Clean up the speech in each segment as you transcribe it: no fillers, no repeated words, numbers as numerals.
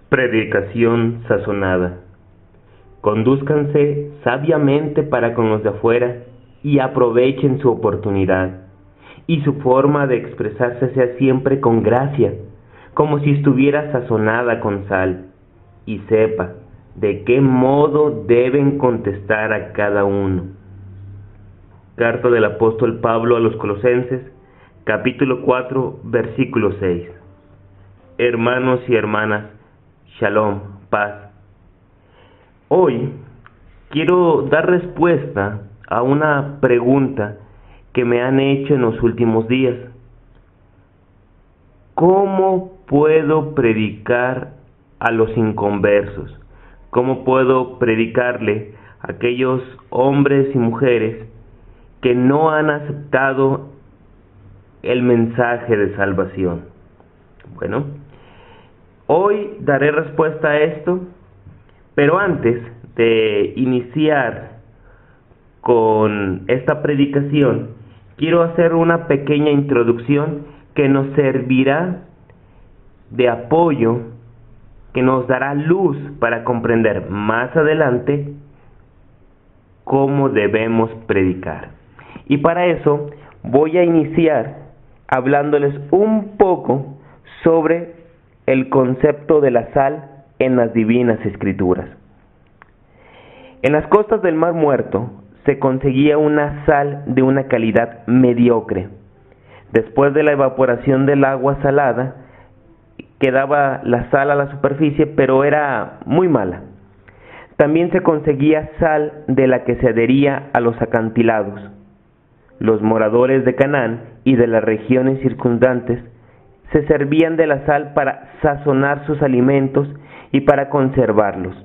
Predicación sazonada. Condúzcanse sabiamente para con los de afuera y aprovechen su oportunidad, y su forma de expresarse sea siempre con gracia, como si estuviera sazonada con sal, y sepa de qué modo deben contestar a cada uno. Carta del apóstol Pablo a los Colosenses, capítulo 4, versículo 6. Hermanos y hermanas, Shalom, paz. Hoy quiero dar respuesta a una pregunta que me han hecho en los últimos días. ¿Cómo puedo predicar a los inconversos? ¿Cómo puedo predicarle a aquellos hombres y mujeres que no han aceptado el mensaje de salvación? Bueno, hoy daré respuesta a esto, pero antes de iniciar con esta predicación, quiero hacer una pequeña introducción que nos servirá de apoyo, que nos dará luz para comprender más adelante cómo debemos predicar. Y para eso voy a iniciar hablándoles un poco sobre el concepto de la sal en las divinas escrituras. En las costas del Mar Muerto se conseguía una sal de una calidad mediocre. Después de la evaporación del agua salada, quedaba la sal a la superficie, pero era muy mala. También se conseguía sal de la que se adhería a los acantilados. Los moradores de Canaán y de las regiones circundantes se servían de la sal para sazonar sus alimentos y para conservarlos.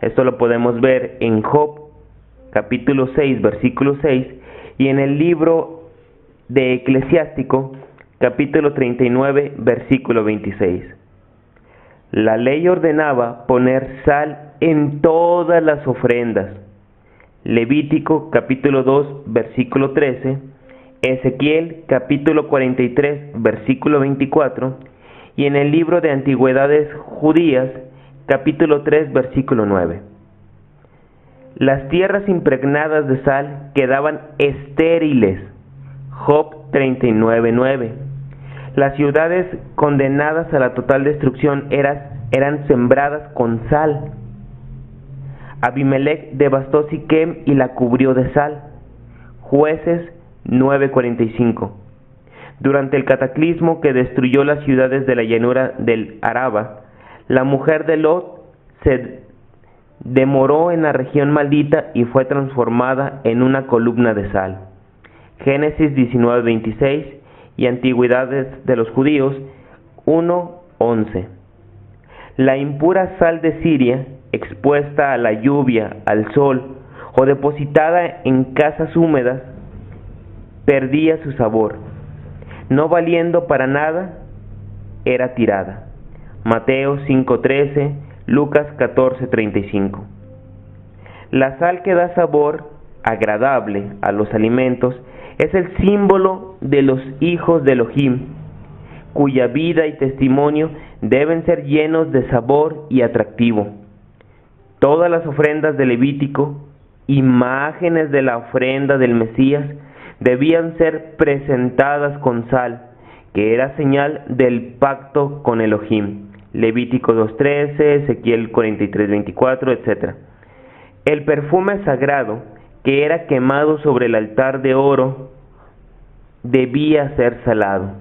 Esto lo podemos ver en Job, capítulo 6, versículo 6, y en el libro de Eclesiástico, capítulo 39, versículo 26. La ley ordenaba poner sal en todas las ofrendas. Levítico, capítulo 2, versículo 13, Ezequiel, capítulo 43, versículo 24, y en el libro de Antigüedades Judías, capítulo 3, versículo 9. Las tierras impregnadas de sal quedaban estériles. Job 39, 9. Las ciudades condenadas a la total destrucción eran sembradas con sal. Abimelech devastó Siquem y la cubrió de sal. Jueces 9:45. Durante el cataclismo que destruyó las ciudades de la llanura del Araba, la mujer de Lot se demoró en la región maldita y fue transformada en una columna de sal. Génesis 19:26 y Antigüedades de los Judíos 1:11. La impura sal de Siria, expuesta a la lluvia, al sol o depositada en casas húmedas, perdía su sabor. No valiendo para nada, era tirada. Mateo 5:13, Lucas 14:35. La sal que da sabor agradable a los alimentos es el símbolo de los hijos de Elohim, cuya vida y testimonio deben ser llenos de sabor y atractivo. Todas las ofrendas de Levítico, imágenes de la ofrenda del Mesías, debían ser presentadas con sal, que era señal del pacto con Elohim. Levítico 2:13, Ezequiel 43:24, etc. El perfume sagrado que era quemado sobre el altar de oro debía ser salado.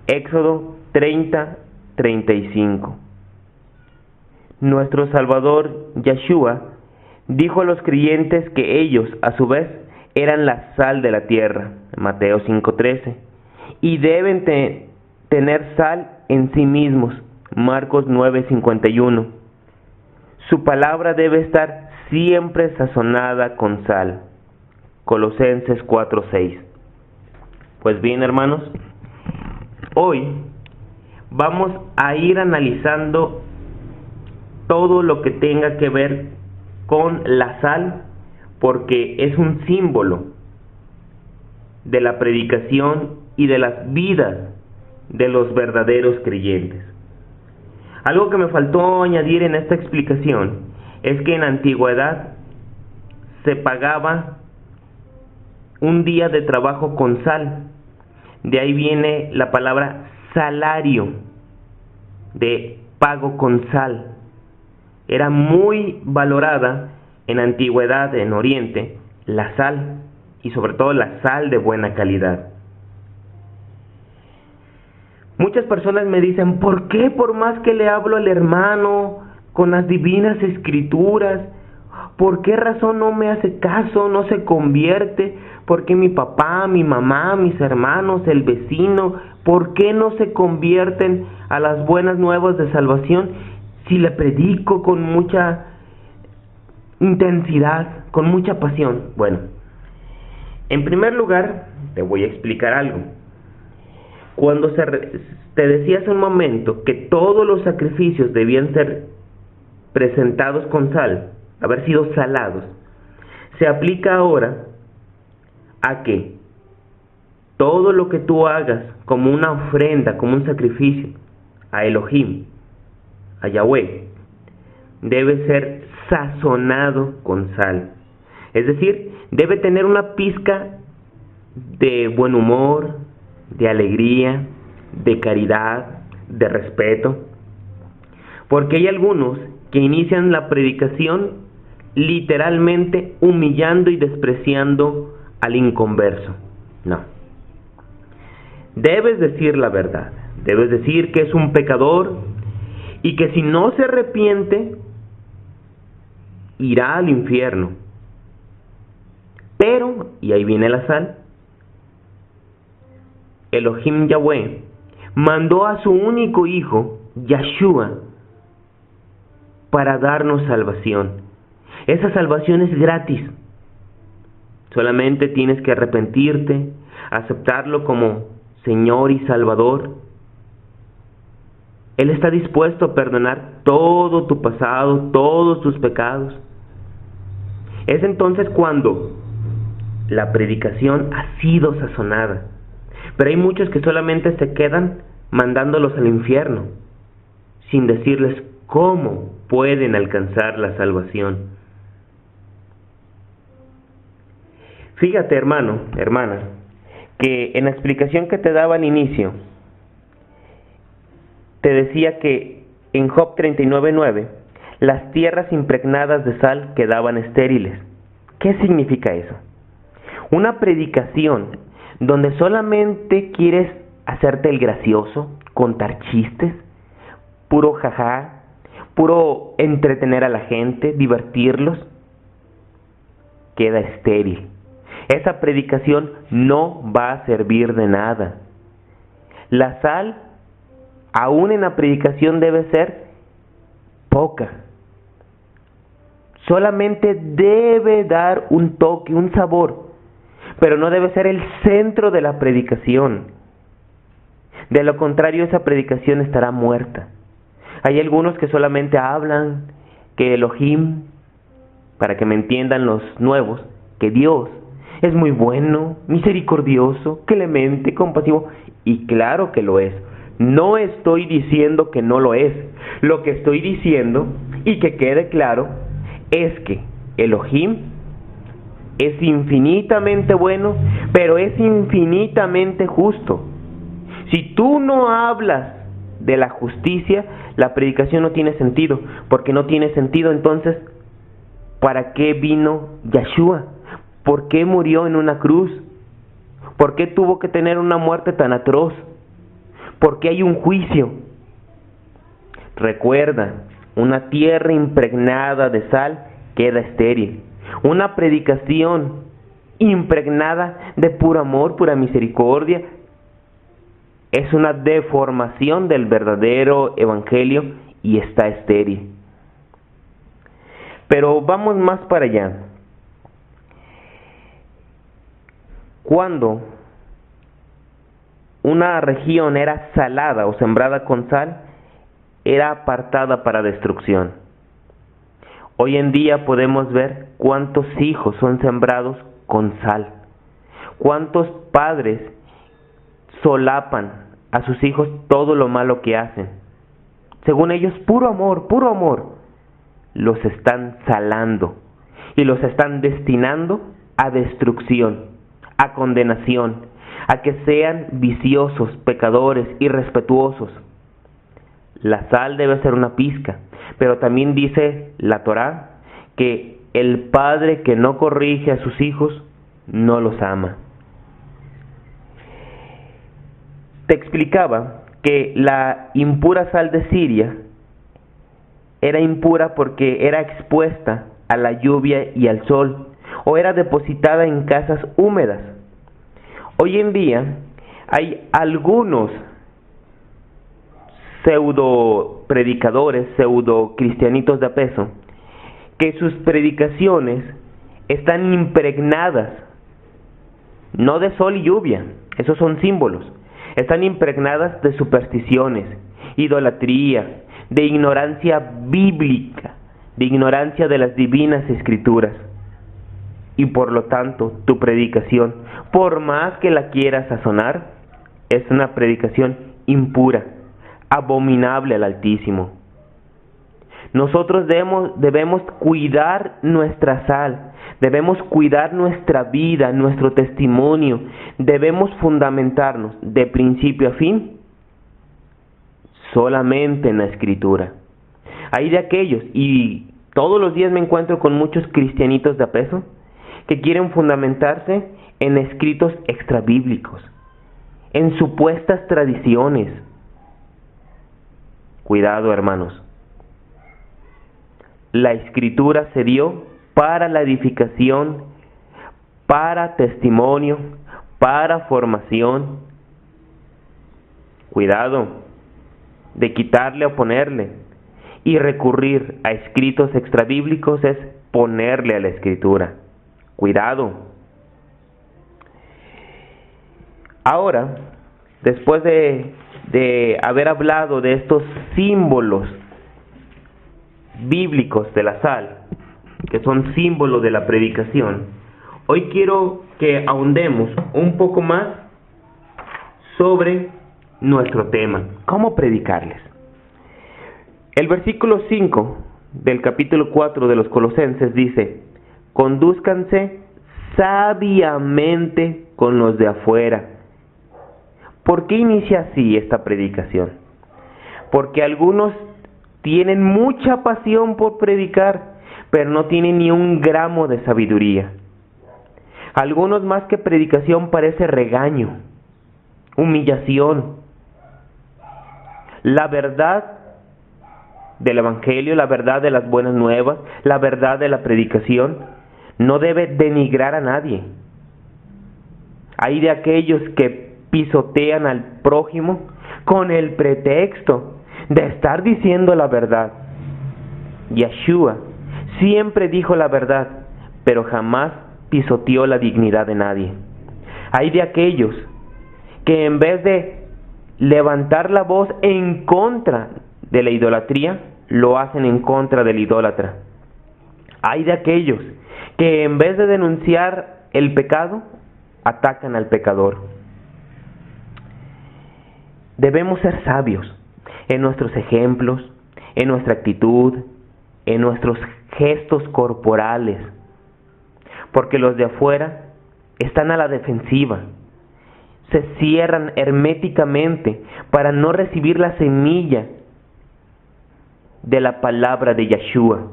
Éxodo 30:35. Nuestro Salvador Yeshua dijo a los creyentes que ellos, a su vez, eran la sal de la tierra, Mateo 5:13, y deben tener sal en sí mismos, Marcos 9:51. Su palabra debe estar siempre sazonada con sal, Colosenses 4:6. Pues bien, hermanos, hoy vamos a ir analizando todo lo que tenga que ver con la sal, porque es un símbolo de la predicación y de las vidas de los verdaderos creyentes. Algo que me faltó añadir en esta explicación es que en la antigüedad se pagaba un día de trabajo con sal. De ahí viene la palabra salario, de pago con sal. Era muy valorada en la antigüedad en Oriente la sal, y sobre todo la sal de buena calidad. Muchas personas me dicen, ¿por qué por más que le hablo al hermano con las divinas escrituras, por qué razón no me hace caso, no se convierte? ¿Por qué mi papá, mi mamá, mis hermanos, el vecino, por qué no se convierten a las buenas nuevas de salvación si le predico con mucha intensidad, con mucha pasión? Bueno, en primer lugar, te voy a explicar algo. Cuando te decía hace un momento que todos los sacrificios debían ser presentados con sal, haber sido salados, se aplica ahora a que todo lo que tú hagas como una ofrenda, como un sacrificio a Elohim, a Yahweh, debe ser sazonado con sal. Es decir, debe tener una pizca de buen humor, de alegría, de caridad, de respeto. Porque hay algunos que inician la predicación literalmente humillando y despreciando al inconverso. No. Debes decir la verdad. Debes decir que es un pecador y que si no se arrepiente, irá al infierno. Pero, y ahí viene la sal, Elohim Yahweh mandó a su único hijo, Yeshua, para darnos salvación. Esa salvación es gratis. Solamente tienes que arrepentirte, aceptarlo como Señor y Salvador. Él está dispuesto a perdonar todo tu pasado, todos tus pecados. Es entonces cuando la predicación ha sido sazonada. Pero hay muchos que solamente se quedan mandándolos al infierno, sin decirles cómo pueden alcanzar la salvación. Fíjate, hermano, hermana, que en la explicación que te daba al inicio, te decía que en Job 39:9, las tierras impregnadas de sal quedaban estériles. ¿Qué significa eso? Una predicación donde solamente quieres hacerte el gracioso, contar chistes, puro jajá, puro entretener a la gente, divertirlos, queda estéril. Esa predicación no va a servir de nada. La sal, aún en la predicación, debe ser poca. Solamente debe dar un toque, un sabor, pero no debe ser el centro de la predicación. De lo contrario, esa predicación estará muerta. Hay algunos que solamente hablan que Elohim, para que me entiendan los nuevos, que Dios es muy bueno, misericordioso, clemente, compasivo, y claro que lo es. No estoy diciendo que no lo es. Lo que estoy diciendo, y que quede claro, es que Elohim es infinitamente bueno, pero es infinitamente justo. Si tú no hablas de la justicia, la predicación no tiene sentido, porque no tiene sentido. Entonces, ¿para qué vino Yeshua? ¿Por qué murió en una cruz? ¿Por qué tuvo que tener una muerte tan atroz? ¿Por qué hay un juicio? Recuerda, una tierra impregnada de sal queda estéril. Una predicación impregnada de puro amor, pura misericordia, es una deformación del verdadero evangelio y está estéril. Pero vamos más para allá. Cuando una región era salada o sembrada con sal, era apartada para destrucción. Hoy en día podemos ver cuántos hijos son sembrados con sal, cuántos padres solapan a sus hijos todo lo malo que hacen, según ellos, puro amor, los están salando y los están destinando a destrucción, a condenación, a que sean viciosos, pecadores, irrespetuosos. La sal debe ser una pizca, pero también dice la Torá que el padre que no corrige a sus hijos no los ama. Te explicaba que la impura sal de Siria era impura porque era expuesta a la lluvia y al sol, o era depositada en casas húmedas. Hoy en día hay algunos pseudo predicadores, pseudo cristianitos de a peso, que sus predicaciones están impregnadas, no de sol y lluvia, esos son símbolos, están impregnadas de supersticiones, idolatría, de ignorancia bíblica, de ignorancia de las divinas escrituras. Y por lo tanto, tu predicación, por más que la quieras sazonar, es una predicación impura, abominable al Altísimo. Nosotros debemos cuidar nuestra sal, debemos cuidar nuestra vida, nuestro testimonio, debemos fundamentarnos de principio a fin solamente en la Escritura. Hay de aquellos, y todos los días me encuentro con muchos cristianitos de a peso, que quieren fundamentarse en escritos extrabíblicos, en supuestas tradiciones. Cuidado, hermanos. La Escritura se dio para la edificación, para testimonio, para formación. Cuidado de quitarle o ponerle. Y recurrir a escritos extrabíblicos es ponerle a la Escritura. Cuidado. Ahora, después de haber hablado de estos símbolos bíblicos de la sal, que son símbolos de la predicación, hoy quiero que ahondemos un poco más sobre nuestro tema, cómo predicarles. El versículo 5 del capítulo 4 de los Colosenses dice: condúzcanse sabiamente con los de afuera. ¿Por qué inicia así esta predicación? Porque algunos tienen mucha pasión por predicar, pero no tienen ni un gramo de sabiduría. Algunos, más que predicación, parece regaño, humillación. La verdad del Evangelio, la verdad de las buenas nuevas, la verdad de la predicación, no debe denigrar a nadie. Hay de aquellos que pisotean al prójimo con el pretexto de estar diciendo la verdad. Yeshua siempre dijo la verdad, pero jamás pisoteó la dignidad de nadie. Hay de aquellos que en vez de levantar la voz en contra de la idolatría, lo hacen en contra del idólatra. Hay de aquellos que en vez de denunciar el pecado, atacan al pecador. Debemos ser sabios en nuestros ejemplos, en nuestra actitud, en nuestros gestos corporales, porque los de afuera están a la defensiva, se cierran herméticamente para no recibir la semilla de la palabra de Yeshua.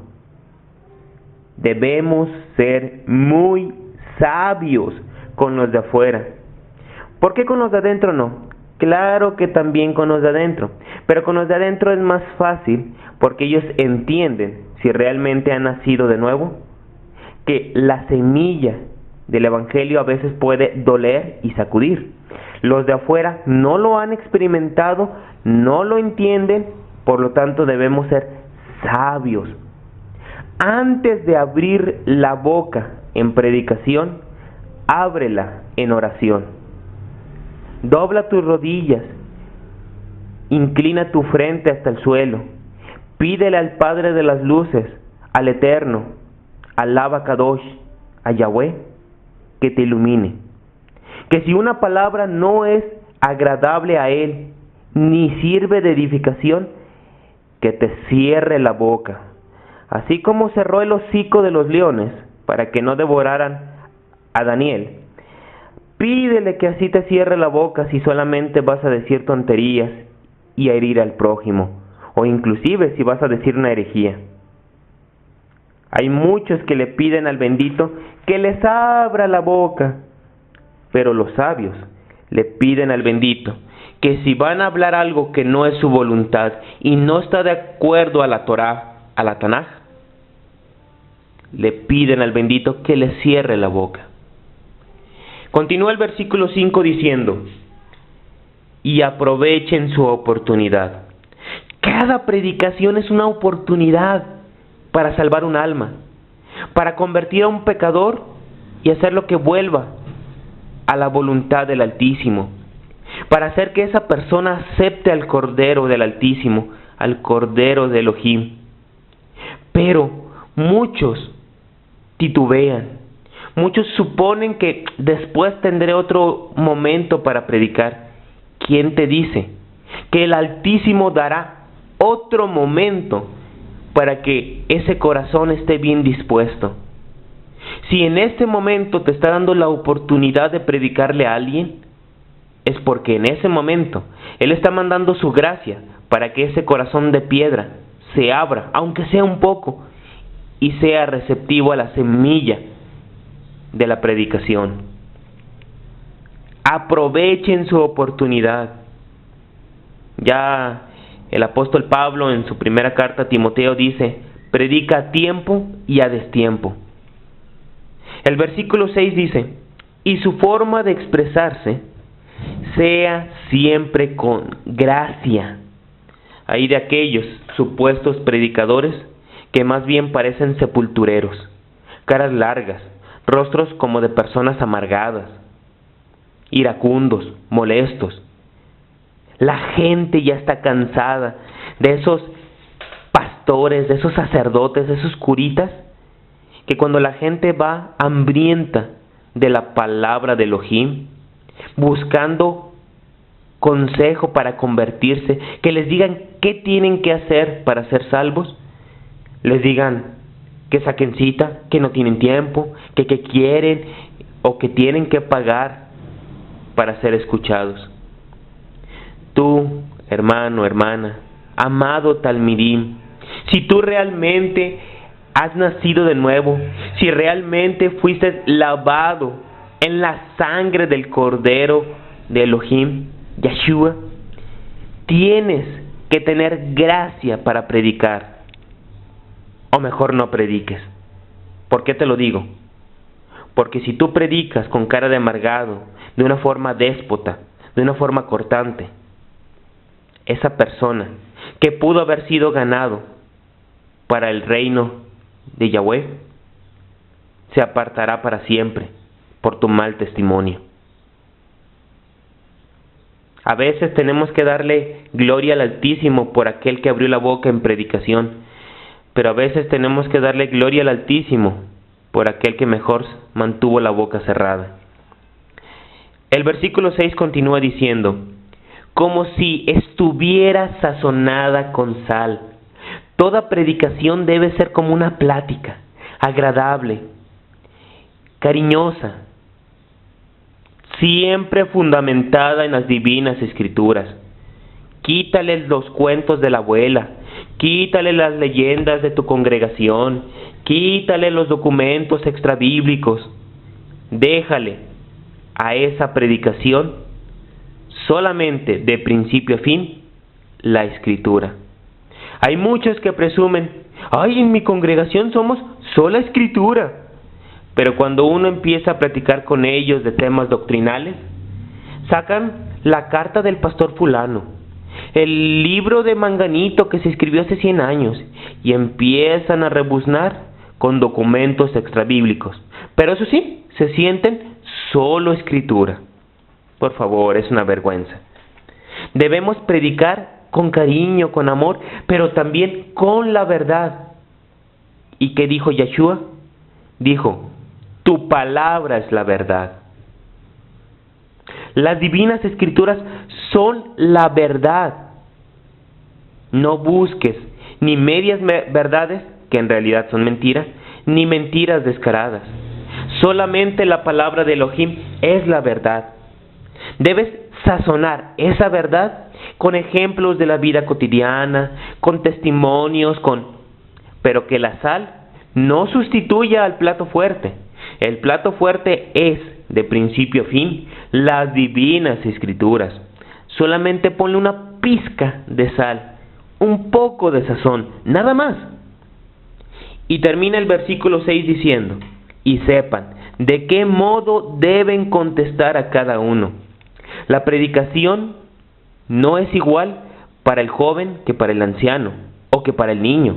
Debemos ser muy sabios con los de afuera. ¿Por qué con los de adentro no? Claro que también con los de adentro, pero con los de adentro es más fácil porque ellos entienden, si realmente han nacido de nuevo, que la semilla del Evangelio a veces puede doler y sacudir. Los de afuera no lo han experimentado, no lo entienden, por lo tanto debemos ser sabios. Antes de abrir la boca en predicación, ábrela en oración. Dobla tus rodillas, inclina tu frente hasta el suelo, pídele al Padre de las luces, al Eterno, al Abacadosh, a Yahweh, que te ilumine. Que si una palabra no es agradable a Él, ni sirve de edificación, que te cierre la boca, así como cerró el hocico de los leones para que no devoraran a Daniel. Pídele que así te cierre la boca si solamente vas a decir tonterías y a herir al prójimo, o inclusive si vas a decir una herejía. Hay muchos que le piden al bendito que les abra la boca, pero los sabios le piden al bendito que si van a hablar algo que no es su voluntad y no está de acuerdo a la Torá, a la Tanaj, le piden al bendito que le cierre la boca. Continúa el versículo 5 diciendo: y aprovechen su oportunidad. Cada predicación es una oportunidad para salvar un alma, para convertir a un pecador y hacerlo que vuelva a la voluntad del Altísimo, para hacer que esa persona acepte al Cordero del Altísimo, al Cordero de Elohim. Pero muchos titubean, muchos suponen que después tendré otro momento para predicar. ¿Quién te dice que el Altísimo dará otro momento para que ese corazón esté bien dispuesto? Si en este momento te está dando la oportunidad de predicarle a alguien, es porque en ese momento Él está mandando su gracia para que ese corazón de piedra se abra, aunque sea un poco, y sea receptivo a la semilla de la predicación. Aprovechen su oportunidad. Ya el apóstol Pablo en su primera carta a Timoteo dice: predica a tiempo y a destiempo. El versículo 6 dice: y su forma de expresarse sea siempre con gracia. Hay de aquellos supuestos predicadores que más bien parecen sepultureros, caras largas, rostros como de personas amargadas, iracundos, molestos. La gente ya está cansada de esos pastores, de esos sacerdotes, de esos curitas, que cuando la gente va hambrienta de la palabra de Elohim, buscando consejo para convertirse, que les digan qué tienen que hacer para ser salvos, les digan que saquen cita, que no tienen tiempo, que quieren o que tienen que pagar para ser escuchados. Tú, hermano, hermana, amado Talmidim, si tú realmente has nacido de nuevo, si realmente fuiste lavado en la sangre del Cordero de Elohim, Yeshua, tienes que tener gracia para predicar. O mejor, no prediques. ¿Por qué te lo digo? Porque si tú predicas con cara de amargado, de una forma déspota, de una forma cortante, esa persona que pudo haber sido ganado para el reino de Yahweh, se apartará para siempre por tu mal testimonio. A veces tenemos que darle gloria al Altísimo por aquel que abrió la boca en predicación, pero a veces tenemos que darle gloria al Altísimo por aquel que mejor mantuvo la boca cerrada. El versículo 6 continúa diciendo: como si estuviera sazonada con sal. Toda predicación debe ser como una plática, agradable, cariñosa, siempre fundamentada en las divinas escrituras. Quítale los cuentos de la abuela, quítale las leyendas de tu congregación, quítale los documentos extrabíblicos. Déjale a esa predicación solamente de principio a fin la escritura. Hay muchos que presumen: ay, en mi congregación somos sola escritura. Pero cuando uno empieza a platicar con ellos de temas doctrinales, sacan la carta del pastor fulano, el libro de Manganito que se escribió hace 100 años, y empiezan a rebuznar con documentos extrabíblicos. Pero eso sí, se sienten solo escritura. Por favor, es una vergüenza. Debemos predicar con cariño, con amor, pero también con la verdad. ¿Y qué dijo Yeshua? Dijo: tu palabra es la verdad. Las divinas escrituras son la verdad. No busques ni medias verdades, que en realidad son mentiras, ni mentiras descaradas. Solamente la palabra de Elohim es la verdad. Debes sazonar esa verdad con ejemplos de la vida cotidiana, con testimonios, pero que la sal no sustituya al plato fuerte. El plato fuerte es, de principio a fin, las divinas escrituras. Solamente ponle una pizca de sal, un poco de sazón, nada más. Y termina el versículo 6 diciendo: y sepan de qué modo deben contestar a cada uno. La predicación no es igual para el joven que para el anciano, o que para el niño,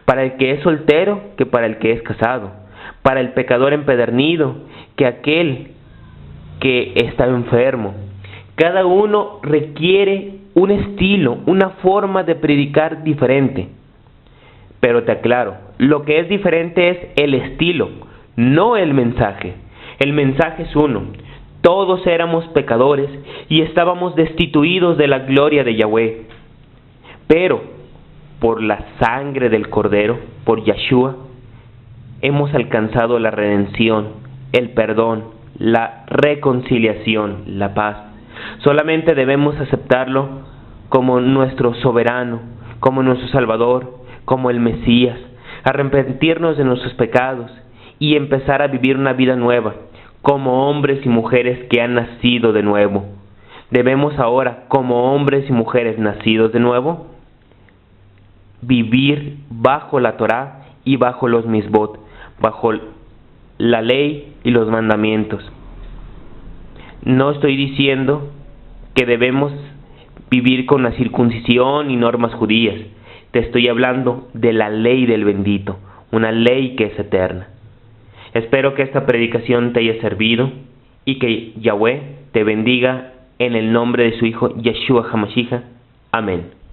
para el que es soltero que para el que es casado, para el pecador empedernido que aquel que está enfermo. Cada uno requiere un estilo, una forma de predicar diferente. Pero te aclaro, lo que es diferente es el estilo, no el mensaje. El mensaje es uno. Todos éramos pecadores y estábamos destituidos de la gloria de Yahweh. Pero por la sangre del Cordero, por Yeshua, hemos alcanzado la redención, el perdón, la reconciliación, la paz. Solamente debemos aceptarlo como nuestro soberano, como nuestro Salvador, como el Mesías, arrepentirnos de nuestros pecados y empezar a vivir una vida nueva, como hombres y mujeres que han nacido de nuevo. Debemos ahora, como hombres y mujeres nacidos de nuevo, vivir bajo la Torá y bajo los misbot, bajo la ley y los mandamientos. No estoy diciendo que debemos vivir con la circuncisión y normas judías. Te estoy hablando de la ley del bendito, una ley que es eterna. Espero que esta predicación te haya servido y que Yahweh te bendiga en el nombre de su Hijo Yeshua HaMashiach. Amén.